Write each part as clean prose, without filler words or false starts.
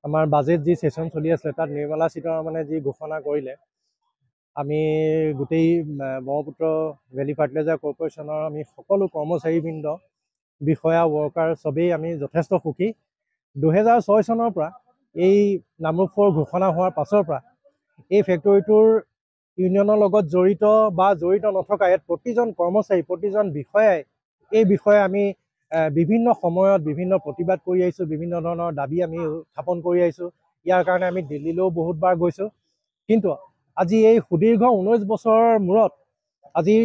আমাৰ বাজেট যি সেশন চলি আছে তাত নিৰ্মলা সীতাৰমণে যি ঘোষণা কৰিলে আমি গোটেই ব্ৰহ্মপুত্ৰ ভেলী ফাৰ্টিলাইজাৰ কৰ্পোৰেশ্যনৰ আমি সকলো কৰ্মচাৰীবৃন্দ বিষয়া ৱৰ্কাৰ সবেই আমি যথেষ্ট সুখী 2006 চনৰ পৰা এই নামৰূপ 4 ঘোষণা হোৱাৰ পাছৰ পৰা এই ফেক্টৰীটোৰ ইউনিয়নৰ লগত জড়িত বা জড়িত নথকা ইয়াত প্ৰতিজন কৰ্মচাৰী প্ৰতিজন বিষয়াই এই বিষয়ে আমি বিভিন্ন সময়ত বিভিন্ন প্ৰতিবাদ কৰি আহিছোঁ বিভিন্ন ধৰণৰ দাবী আমি উত্থাপন কৰি আহিছোঁ ইয়াৰ কাৰণে আমি দিল্লীলৈও বহুতবাৰ গৈছোঁ কিন্তু আজি এই সুদীৰ্ঘ 19 বছৰৰ মূৰত আজি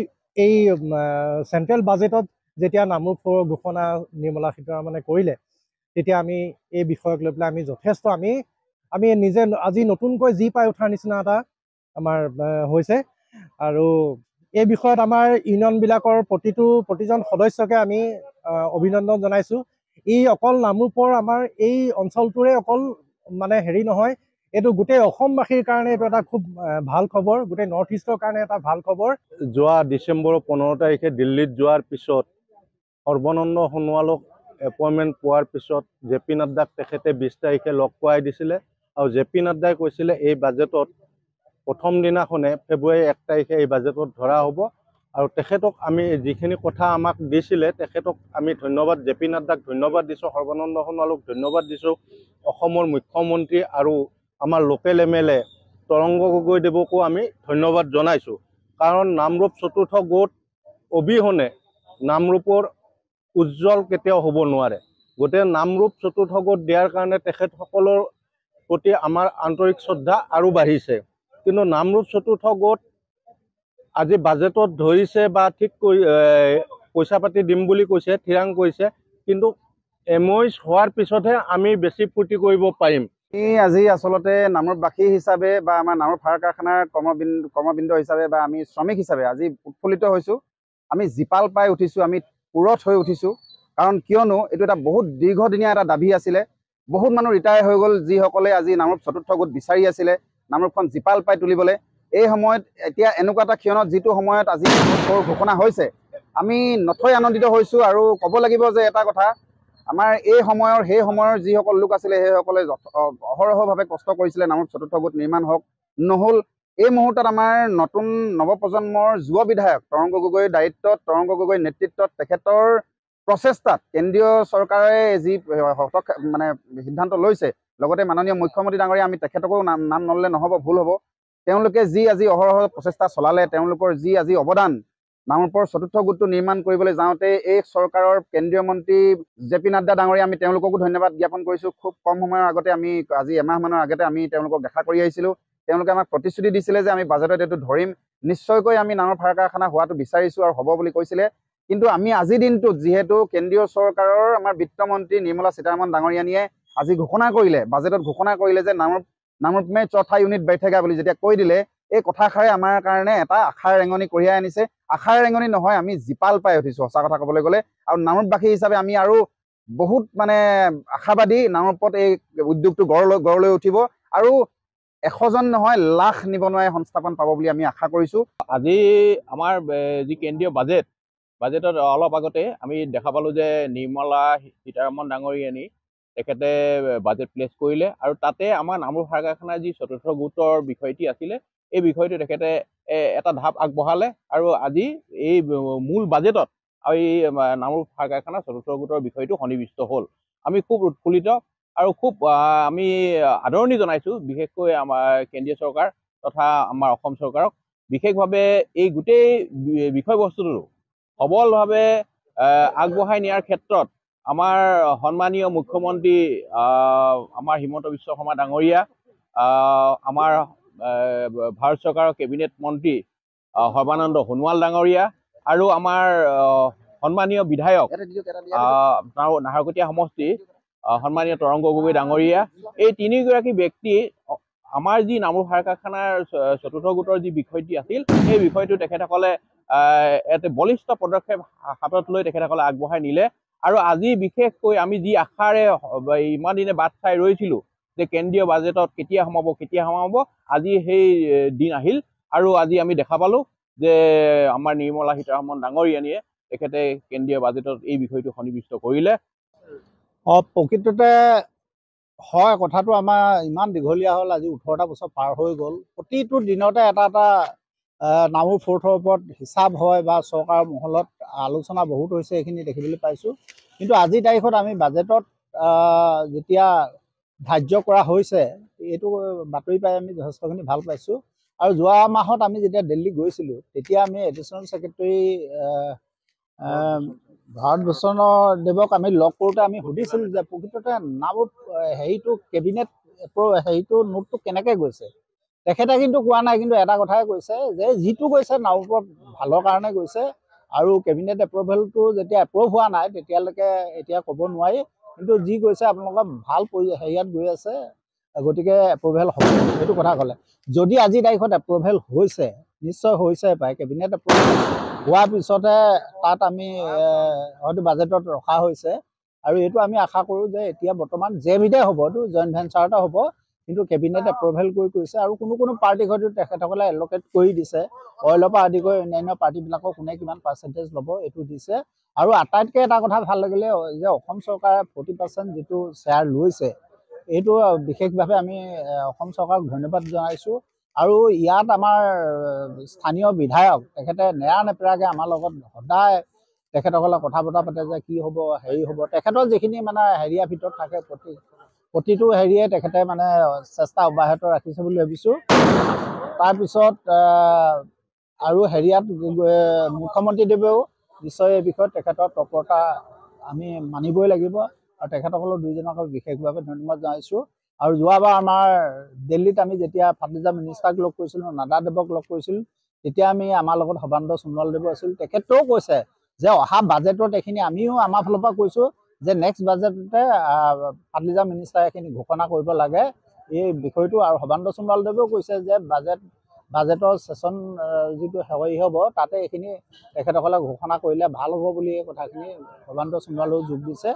এই চেণ্ট্ৰেল বাজেটত যেতিয়া নামৰূপ 4 ঘোষণা নিৰ্মলা সীতাৰমণে কৰিলে তেতিয়া আমি এই বিষয়ক লৈ পেলাই আমি যথেষ্ট আমি নিজে আজি নতুনকৈ যি পাই উঠাৰ নিচিনা এটা আমাৰ হৈছে আৰু এই বিষয়ত আমাৰ ইউনিয়নবিলাকৰ প্ৰতিজন সদস্যকে আমি অভিনন্দন জনাইছোঁ ই অকল নামৰূপৰ আমাৰ এই অঞ্চলটোৰে অকল মানে হেৰি নহয় এইটো গোটেই অসমবাসীৰ কাৰণে এইটো এটা খুব ভাল খবৰ গোটেই নৰ্থ ইষ্টৰ কাৰণে এটা ভাল খবৰ যোৱা ডিচেম্বৰৰ 15 তাৰিখে দিল্লীত যোৱাৰ পিছত সৰ্বানন্দ সোণোৱালক এপইণ্টমেণ্ট পোৱাৰ পিছত জে পি নাড্ডাক তেখেতে 20 তাৰিখে লগ কৰাই দিছিলে আৰু জে পি নাড্ডাই কৈছিলে এই বাজেটত প্ৰথম দিনাখনে ফেব্ৰুৱাৰী 1 তাৰিখে এই বাজেটত ধৰা হ'ব আৰু তেখেতক আমি যিখিনি কথা আমাক দিছিলে তেখেতক আমি ধন্যবাদ জে পি নাড্ডাক ধন্যবাদ দিছোঁ সৰ্বানন্দ সোণোৱালক ধন্যবাদ দিছোঁ অসমৰ মুখ্যমন্ত্ৰী আৰু আমাৰ লোকেল MLA তৰংগ গগৈদেৱকো আমি ধন্যবাদ জনাইছোঁ কাৰণ নামৰূপ চতুৰ্থ গোট অবিহনে নামৰূপৰ উজ্জ্বল কেতিয়াও হ'ব নোৱাৰে গোটেই নামৰূপ চতুৰ্থ গোট দিয়াৰ কাৰণে তেখেতসকলৰ প্ৰতি আমাৰ আন্তৰিক শ্ৰদ্ধা আৰু বাঢ়িছে কিন্তু নামৰূপ চতুৰ্থ গোট আজি বাজেটত ধৰিছে বা ঠিক পইচা পাতি দিম বুলি কৈছে থিৰাং কৰিছে কিন্তু MOH হোৱাৰ পিছতহে আমি বেছি ফূৰ্তি কৰিব পাৰিম আজি আসলতে নামৰূপবাসী হিচাপে বা আমাৰ নামৰূপ সাৰ কাৰখানাৰ কৰ্মবৃন্দ হিচাপে বা আমি শ্ৰমিক হিচাপে আজি উৎফুল্লিত হৈছোঁ আমি জীপাল পাই উঠিছোঁ আমি পুৰত হৈ উঠিছোঁ কাৰণ কিয়নো এইটো এটা বহুত দীৰ্ঘদিনীয়া এটা দাবী আছিলে বহুত মানুহ ৰিটায়াৰ হৈ গ'ল যিসকলে আজি নামৰূপ চতুৰ্থ গোট বিচাৰি আছিলে নামৰূপখন জীপাল পাই তুলিবলৈ এই সময়ত এতিয়া এনেকুৱা এটা ক্ষণত যিটো সময়ত আজি ঘোষণা হৈছে আমি নথৈ আনন্দিত হৈছোঁ আৰু ক'ব লাগিব যে এটা কথা আমাৰ এই সময়ৰ সেই সময়ৰ যিসকল লোক আছিলে সেইসকলে অহৰহভাৱে কষ্ট কৰিছিলে নামৰূপ চতুৰ্থ গোট নিৰ্মাণ হওক নহ'ল এই মুহূৰ্তত আমাৰ নতুন নৱপ্ৰজন্মৰ যুৱ বিধায়ক তৰংগ গগৈৰ দায়িত্বত তৰংগ গগৈৰ নেতৃত্বত তেখেতৰ প্ৰচেষ্টাত কেন্দ্ৰীয় চৰকাৰে যি মানে সিদ্ধান্ত লৈছে লগতে মাননীয় মুখ্যমন্ত্ৰী ডাঙৰীয়া আমি তেখেতকো নাম নললে নহ'ব ভুল হ'ব তেওঁলোকে যি আজি অহৰহ প্ৰচেষ্টা চলালে তেওঁলোকৰ যি আজি অৱদান নামৰূপৰ চতুৰ্থ গোটটো নিৰ্মাণ কৰিবলৈ যাওঁতে এই চৰকাৰৰ কেন্দ্ৰীয় মন্ত্ৰী জে পি নাড্ডা ডাঙৰীয়া আমি তেওঁলোককো ধন্যবাদ জ্ঞাপন কৰিছোঁ খুব কম সময়ৰ আগতে আমি আজি এমাহমানৰ আগতে আমি তেওঁলোকক দেখা কৰি আহিছিলোঁ তেওঁলোকে আমাক প্ৰতিশ্ৰুতি দিছিলে যে আমি বাজেটত এইটো ধৰিম নিশ্চয়কৈ আমি নামৰূপ সাৰ কাৰখানা হোৱাটো বিচাৰিছোঁ আৰু হ'ব বুলি কৈছিলে কিন্তু আমি আজিৰ দিনটোত যিহেতু কেন্দ্ৰীয় চৰকাৰৰ আমাৰ বিত্তমন্ত্ৰী নিৰ্মলা সীতাৰমণ ডাঙৰীয়ানীয়ে আজি ঘোষণা কৰিলে বাজেটত ঘোষণা কৰিলে যে নামৰূপ মে চৌথা ইউনিট बैठेगा বুলি যেতিয়া কৈ দিলে এই কথাষাৰে আমাৰ কাৰণে এটা আশাৰ ৰেঙনি কঢ়িয়াই আনিছে আশাৰ ৰেঙনি নহয় আমি জীপাল পাই উঠিছোঁ সঁচা কথা ক'বলৈ গ'লে আৰু নামৰূপবাসী হিচাপে আমি আৰু বহুত মানে আশাবাদী নামৰূপত এই উদ্যোগটো গঢ়লৈ উঠিব আৰু 100জন নহয় লাখ নিবনুৱাই সংস্থাপন পাব বুলি আমি আশা কৰিছোঁ আজি আমাৰ যি কেন্দ্ৰীয় বাজেটত অলপ আগতে আমি দেখা পালোঁ যে নিৰ্মলা সীতাৰমণ ডাঙৰীয়ানী তেখেতে বাজেট প্লেচ কৰিলে আৰু তাতে আমাৰ নামৰূপ সাৰ কাৰখানাৰ যি চতুৰ্থ গোটৰ বিষয়টি আছিলে এই বিষয়টো তেখেতে এটা ধাপ আগবঢ়ালে আৰু আজি এই মূল বাজেটত এই নামৰূপ সাৰ কাৰখানা চতুৰ্থ গোটৰ বিষয়টো সন্নিৱিষ্ট হ'ল আমি খুব উৎফুল্লিত আৰু খুব আমি আদৰণি জনাইছোঁ বিশেষকৈ আমাৰ কেন্দ্ৰীয় চৰকাৰ তথা আমাৰ অসম চৰকাৰক বিশেষভাৱে এই গোটেই বিষয়বস্তুটো সবলভাৱে আগবঢ়াই নিয়াৰ ক্ষেত্ৰত আমাৰ সন্মানীয় মুখ্যমন্ত্ৰী আমাৰ হিমন্ত বিশ্ব শৰ্মা ডাঙৰীয়া আমাৰ ভাৰত চৰকাৰৰ কেবিনেট মন্ত্ৰী সৰ্বানন্দ সোণোৱাল ডাঙৰীয়া আৰু আমাৰ সন্মানীয় বিধায়ক নাহৰকটীয়া সমষ্টি সন্মানীয় তৰংগ গগৈ ডাঙৰীয়া এই তিনিগৰাকী ব্যক্তি আমাৰ যি নামৰূপ সাৰ কাৰখানাৰ চতুৰ্থ গোটৰ যি বিষয়টি আছিল সেই বিষয়টো তেখেতসকলে এটা বলিষ্ঠ পদক্ষেপ হাতত লৈ তেখেতসকলে আগবঢ়াই নিলে আৰু আজি বিশেষকৈ আমি যি আশাৰে ইমান দিনে বাট চাই ৰৈছিলোঁ যে কেন্দ্ৰীয় বাজেটত কেতিয়া সোমাব আজি সেই দিন আহিল আৰু আজি আমি দেখা পালোঁ যে আমাৰ নিৰ্মলা সীতাৰমণ ডাঙৰীয়ানীয়ে তেখেতে কেন্দ্ৰীয় বাজেটত এই বিষয়টো সন্নিৱিষ্ট কৰিলে প্ৰকৃততে হয়, কথাটো আমাৰ ইমান দীঘলীয়া হ'ল, আজি 18টা বছৰ পাৰ হৈ গ'ল। প্ৰতিটো দিনতে এটা এটা নামুৰ ফ'ৰ্থৰ ওপৰত হিচাপ হয় বা চৰকাৰৰ মহলত আলোচনা বহুত হৈছে, এইখিনি দেখিবলৈ পাইছোঁ। কিন্তু আজিৰ তাৰিখত আমি বাজেটত যেতিয়া ধাৰ্য কৰা হৈছে, এইটো বাতৰি পাই আমি যথেষ্টখিনি ভাল পাইছোঁ। আৰু যোৱা মাহত আমি যেতিয়া দিল্লী গৈছিলোঁ, তেতিয়া আমি এডিশ্যনেল ছেক্ৰেটেৰী ভাৰতভূষণ দেৱক আমি লগ কৰোঁতে আমি সুধিছিলোঁ যে প্ৰকৃততে নামৰূপ হেৰিটো কেবিনেট হেৰিটো নোটটো কেনেকৈ গৈছে। তেখেতে কিন্তু কোৱা নাই, কিন্তু এটা কথাই কৈছে যে যিটো গৈছে নামৰূপত ভালৰ কাৰণে গৈছে, আৰু কেবিনেট এপ্ৰুভেলটো যেতিয়া এপ্ৰুভ হোৱা নাই তেতিয়ালৈকে এতিয়া ক'ব নোৱাৰি, কিন্তু যি গৈছে আপোনালোকে ভাল হেৰিয়াত গৈ আছে, গতিকে এপ্ৰুভেল হ'ব, সেইটো কথা ক'লে। যদি আজিৰ তাৰিখত এপ্ৰুভেল হৈছে, নিশ্চয় হৈছে পায়, কেবিনেট এপ্ৰুভেল হোৱাৰ পিছতে তাত আমি হয়তো বাজেটত ৰখা হৈছে। আৰু এইটো আমি আশা কৰোঁ যে এতিয়া বৰ্তমান জেভিডে হ'ব, এইটো জইণ্ট ভেঞ্চাৰতে হ'ব, কিন্তু কেবিনেট এপ্ৰুভেল কৰি কৈছে। আৰু কোনো পাৰ্টিক হয়তো তেখেতসকলে এল'কেট কৰি দিছে, অইলৰ পৰা আদি কৰি অন্যান্য পাৰ্টিবিলাকক কোনে কিমান পাৰ্চেণ্টেজ ল'ব এইটো দিছে। আৰু আটাইতকৈ এটা কথা ভাল লাগিলে যে অসম চৰকাৰে 40% যিটো শ্বেয়াৰ লৈছে, এইটো বিশেষভাৱে আমি অসম চৰকাৰক ধন্যবাদ জনাইছোঁ। আৰু ইয়াত আমাৰ স্থানীয় বিধায়ক তেখেতে নেৰা নেপেৰাকৈ আমাৰ লগত সদায় তেখেতসকলে কথা বতৰা পাতে যে কি হ'ব, হেৰি হ'ব। তেখেতৰ যিখিনি মানে হেৰিয়াৰ ভিতৰত থাকে, প্ৰতিটো হেৰিয়ে তেখেতে মানে চেষ্টা অব্যাহত ৰাখিছে বুলি ভাবিছোঁ। তাৰপিছত আৰু হেৰিয়াত মুখ্যমন্ত্ৰীদেৱেও নিশ্চয় এই বিষয়ত তেখেতৰ তৎপৰতা আমি মানিবই লাগিব, আৰু তেখেতসকলৰ দুইজনক বিশেষভাৱে ধন্যবাদ জনাইছোঁ। আৰু যোৱাবাৰ আমাৰ দিল্লীত আমি যেতিয়া ফাৰ্টিলাইজাৰ মিনিষ্টাৰক লগ কৰিছিলোঁ, নাড্ডাদেৱক লগ কৰিছিলোঁ, তেতিয়া আমি আমাৰ লগত সৰ্বানন্দ সোণোৱালদেৱো আছিল। তেখেতেও কৈছে যে অহা বাজেটত এইখিনি আমিও আমাৰ ফালৰ পৰা কৈছোঁ যে নেক্সট বাজেটতে ফাৰ্টিলাইজাৰ মিনিষ্টাৰ এইখিনি ঘোষণা কৰিব লাগে এই বিষয়টো। আৰু সৰ্বানন্দ সোণোৱালদেৱেও কৈছে যে বাজেটৰ ছেশ্যন যিটো হেৰি হ'ব, তাতে এইখিনি তেখেতসকলে ঘোষণা কৰিলে ভাল হ'ব বুলি এই কথাখিনি সৰ্বানন্দ সোণোৱালেও যোগ দিছে।